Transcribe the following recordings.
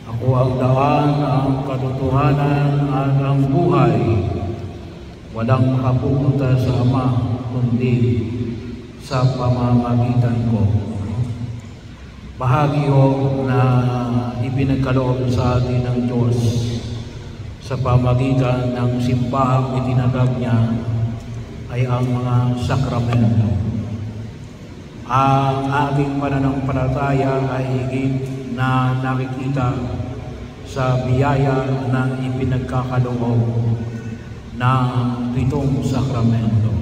Ako ang daan, ang katotohanan at ang buhay. Walang makapupunta sa Ama kundi sa pamamagitan ko. Bahagi na ipinagkaloob sa atin ng Diyos sa pamagitan ng simbahang itinatag niya ay ang mga sakramento. Ang ating pananampalataya ay higit na nakikita sa biyaya na ipinagkakaloob ng 7 sakramento.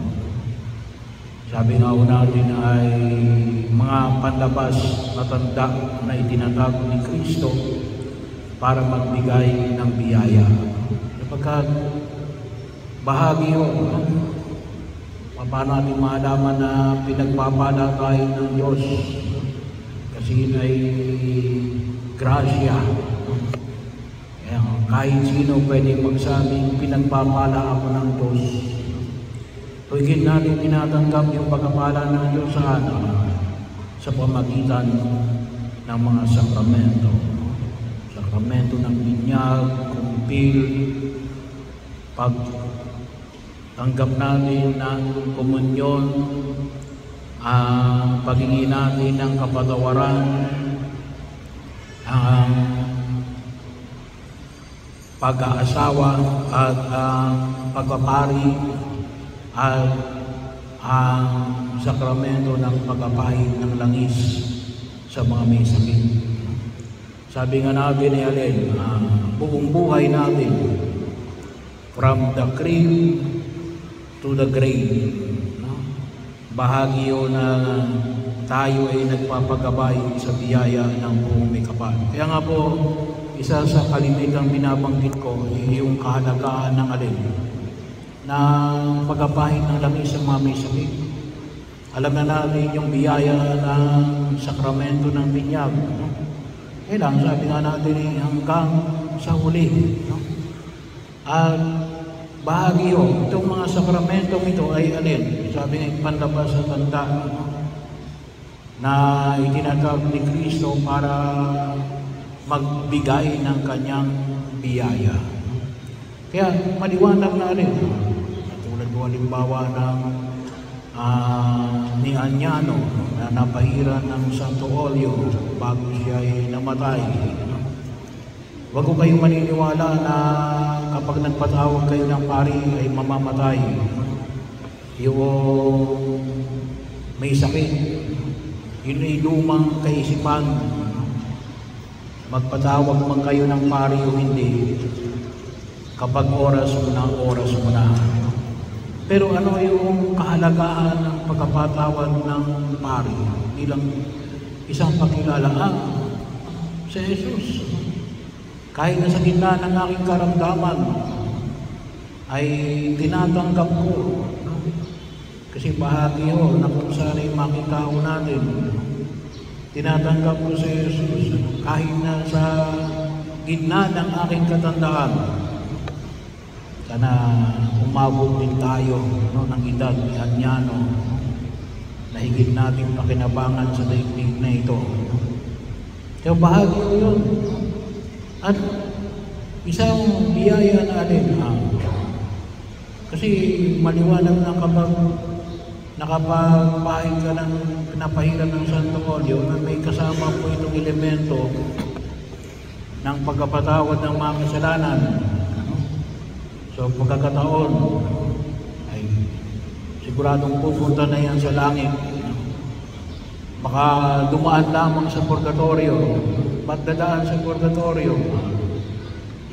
Sabi nga natin ay mga panlabas na tanda na itinatag ni Kristo para magbigay ng biyaya. Sapagkat bahagi yun, paano natin malaman na pinagpapala tayo ng Diyos? Kasi yun ay grasya. Kaya kahit sino pwede magsabing pinagpapala ako ng Diyos. Higit natin tinatanggap yung pagpapala ng Diyos sa atin sa pamagitan ng mga sakramento. Sakramento ng binyag, kumpil, pagtanggap natin ng komunyon, ang paghingi natin ng kapatawaran, ang pag-aasawa at ang pagpapari at ang sakramento ng pagpapahid ng langis sa mga may sakit. Sabi nga natin ni Allen, buong buhay natin, from the cradle to the grave, bahagi yun na tayo ay nagpapagabay sa biyaya ng buong may kapal. Kaya nga po, isa sa kalimitang binabanggit ko yung kahalagahan ng Allen na pagpapahid ng langis sa mga may sakit. Alam na natin yung biyaya ng sakramento ng binyag. Kailangan sabi nga natin hanggang sa huli. At bahagi yun, itong mga sakramentong ito ay alin? Sabi nga panlabas sa tanda na itinatag ni Kristo para magbigay ng kanyang biyaya. Kaya maliwanag na rin. Tulad mo halimbawa ng ni Anyano na napahiran ng Santo Olio bago siya ay namatay. Huwag ko kayong maniniwala na kapag nagpatawag kayo ng pari ay mamamatay. Yung may sakit, yun ay lumang kaisipan. Magpatawag man kayo ng pari o hindi, kapag oras mo na. Pero ano yung kahalagahan ng pagkapatawad ng pari bilang isang pakilalaan sa Jesus? Kahit na sa gitna ng aking karamdaman ay tinatanggap ko. Kasi bahagi yun na kung saan ay makita ko natin. Tinatanggap ko sa Jesus kahit na sa gitna ng aking katandaan. Sana umabot din tayo ng edad ni Anyano na higit natin pakinabangan sa daigdig na ito. Kaya bahagi ko yun. At isang biyaya natin. Kasi maliwanag na kapag nakapagpahid ka ng pinapahiran ng Santo Olio na may kasama po itong elemento ng pagkapatawad ng mga kasalanan. So pagkakataon ay siguradong pupunta na yan sa langit. Baka dumaan lamang sa purgatorio. Ba't dadaan sa purgatorio?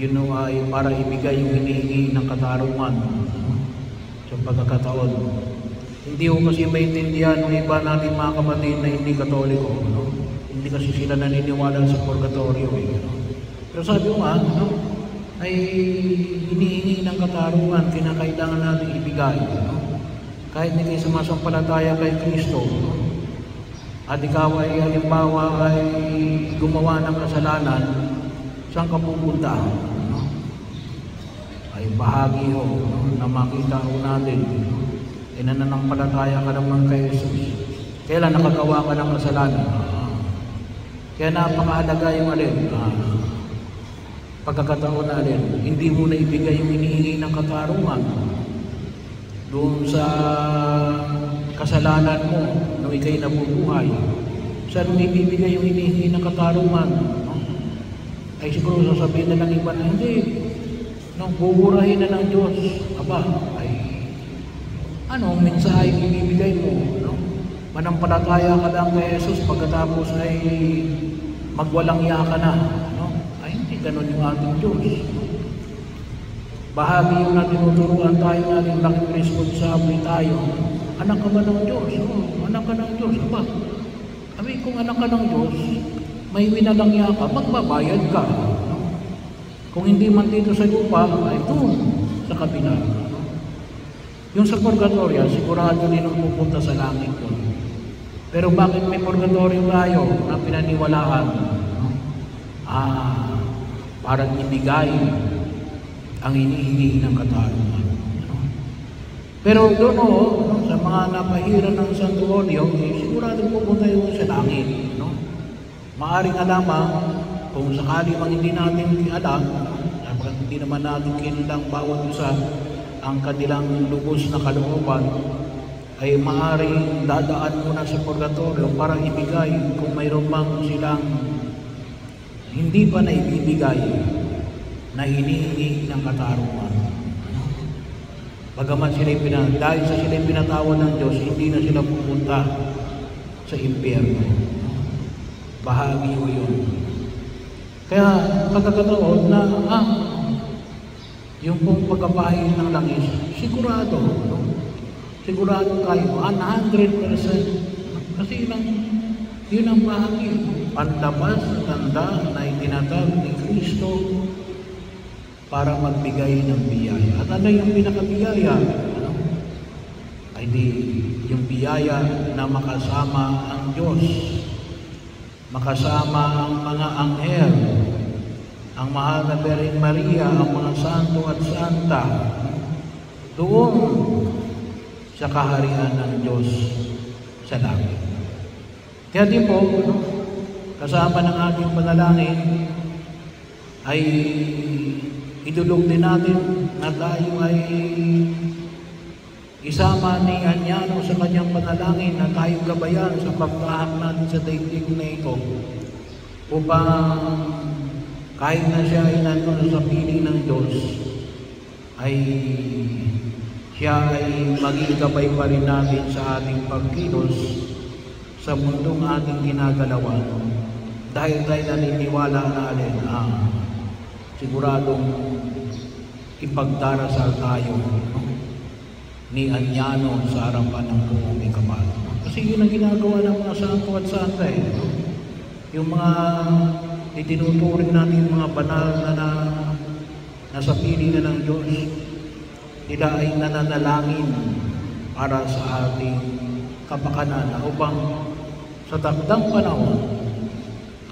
Yun ay para ibigay yung hinihingi ng katarungan sa pagkakataon. Hindi ko kasi maintindihan ng iba natin mga kapatid na hindi katoliko. Hindi kasi sila naniniwala sa purgatorio. Pero sabi ko nga, ay hinihingi ng katarungan, kinakailangan natin ibigay. Kahit hindi kayo sumasampalataya kay Kristo, at ikaw ay halimbawa ay gumawa ng kasalanan, saan ka pupunta? Ay bahagi ho na makita ho natin, nananampalataya ka naman kay Jesus. Kailan nakagawa ka ng kasalanan? Kaya napakahalaga yung alin. pagkakataon natin, hindi mo na ibigay yung hinihingi ng katarungan doon sa kasalanan mo nung ikay nabubuhay. Saan mo ibibigay yung hinihingi ng katarungan? No? Ay siguro sasabihin na lang iba na hindi. No, buburahin na ng Diyos. Aba, ay anong mensahe ibibigay mo? No? Manampalataya ka lang kay Jesus pagkatapos ay magwalang iya ka na. No? Ay hindi ganun yung ating Diyos. No? Bahagi yung na tinuturuan tayo natin laking responsable tayo. Anak ka ba ng Diyos? Oh, anak ka ng Diyos. Aba, kami kung anak ka ng Diyos, may winalang iya ka, magbabayad ka. Kung hindi man dito sa lupa, ay doon sa kabila. Yung sa purgatorio, sigurado din ang pupunta sa langit doon. Pero bakit may purgatorio tayo na pinaniwalaan? Parang ibigay ang hinihingi ng katarungan. Pero doon sa mga napahiran ng santuario, sigurado pupunta yun sa langit. No? Maaring alamang, kung sakali mang hindi natin alam, hindi naman natin kinilang bawat isa ang kanilang lubos na kalooban, ay maaaring dadaan muna sa purgatorio para ibigay kung mayroon mang silang hindi pa na ibibigay na hinihingi ng katarungan. Bagaman dahil sa sila pinatawad ng Diyos, hindi na sila pupunta sa impyerno. Bahagi ko yun. Kaya pagkakataon na yung pong pagkapahin ng langis, sigurado, no? Sigurado kayo, 100%. Kasi yun ang bahagi. Panlabas na tanda na itinatag ni Kristo para magbigay ng biyaya. At ano yung pinakabiyaya? Ano? Ay di, yung biyaya na makasama ang Diyos, makasama ang mga anghel, ang mahal na Birhen Maria, ang mga santo at santa, doon sa kaharian ng Diyos sa langit. Kaya din po, kasama ng ating panalangin, ay idulog din natin na tayo ay isama ni Anyano sa kanyang panalangin na tayo gabayan sa pagtahak natin sa daigdig na ito upang kahit na siya ay nandun sa piling ng Diyos, ay siya ay maging gabay pa rin natin sa ating pagkilos sa mundong ating ginagalawan. Dahil tayo naniniwala natin siguradong ipagdarasal tayo ni Anyano sa harapan ng buong ikapal. Kasi yun ang ginagawa ng mga santo at santa yung mga itinuturing natin yung mga banal na nasa piling na ng Diyos, sila ay nananalangin para sa ating kapakanan upang sa takdang panahon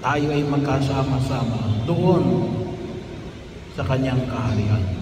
tayo ay magkasama-sama doon sa kanyang kaharian.